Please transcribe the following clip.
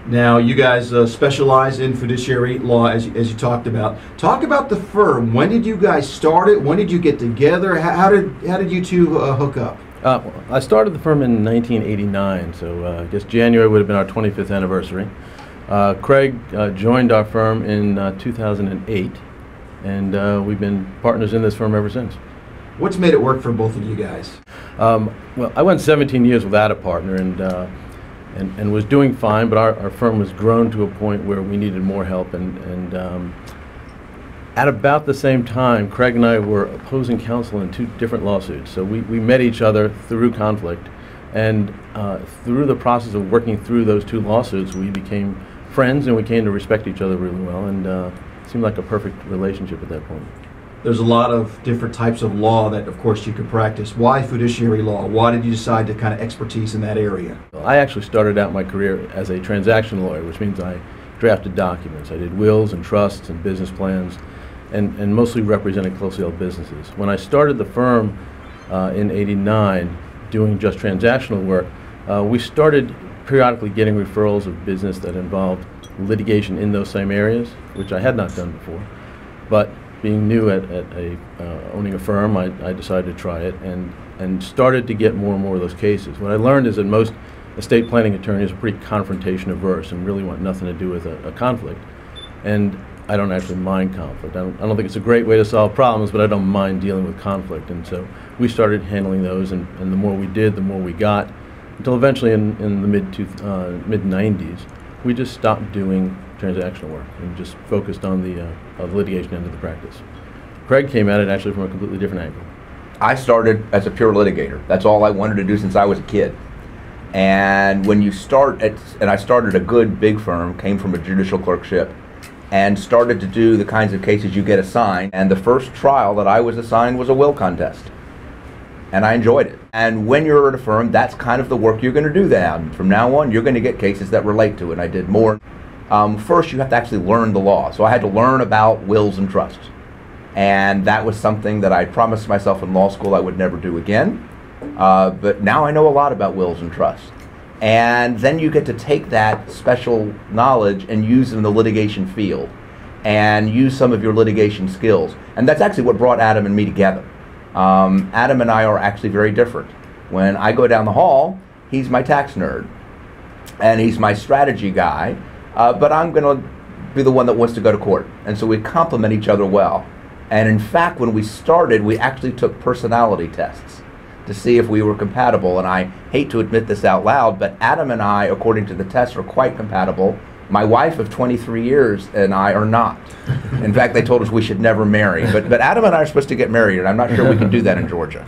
Now, you guys specialize in fiduciary law, as you talked about. Talk about the firm. When did you guys start it? When did you get together? How did you two hook up? I started the firm in 1989, so I guess January would have been our 25th anniversary. Craig joined our firm in 2008, and we've been partners in this firm ever since. What's made it work for both of you guys? Well, I went 17 years without a partner, and was doing fine, but our firm was grown to a point where we needed more help, and at about the same time, Craig and I were opposing counsel in two different lawsuits. So we met each other through conflict, and through the process of working through those two lawsuits, we became friends, and we came to respect each other really well, and it seemed like a perfect relationship at that point. There's a lot of different types of law that, of course, you could practice. Why fiduciary law? Why did you decide to kind of expertise in that area? I actually started out my career as a transaction lawyer, which means I drafted documents. I did wills and trusts and business plans, and mostly represented closely held businesses. When I started the firm in '89, doing just transactional work, we started periodically getting referrals of business that involved litigation in those same areas, which I had not done before. But being new at owning a firm, I decided to try it and started to get more and more of those cases. What I learned is that most estate planning attorneys are pretty confrontation averse and really want nothing to do with a conflict. And I don't actually mind conflict. I don't think it's a great way to solve problems, but I don't mind dealing with conflict. And so we started handling those, and the more we did, the more we got, until eventually in the mid-90s, we just stopped doing transactional work and just focused on the litigation end of the practice. Craig came at it actually from a completely different angle. I started as a pure litigator. That's all I wanted to do since I was a kid. And when you start and I started a good big firm, came from a judicial clerkship, and started to do the kinds of cases you get assigned. And the first trial that I was assigned was a will contest. And I enjoyed it. And when you're at a firm, that's kind of the work you're going to do then. From now on, you're going to get cases that relate to it. And I did more. First, you have to actually learn the law. So I had to learn about wills and trusts. And that was something that I promised myself in law school I would never do again. But now I know a lot about wills and trusts. And then you get to take that special knowledge and use it in the litigation field and use some of your litigation skills. And that's actually what brought Adam and me together. Adam and I are actually very different. When I go down the hall, he's my tax nerd and he's my strategy guy, but I'm going to be the one that wants to go to court. And so we complement each other well. And in fact, when we started, we actually took personality tests to see if we were compatible. And I hate to admit this out loud, but Adam and I, according to the tests, are quite compatible. My wife of 23 years and I are not. In fact, they told us we should never marry. But Adam and I are supposed to get married, and I'm not sure we can do that in Georgia.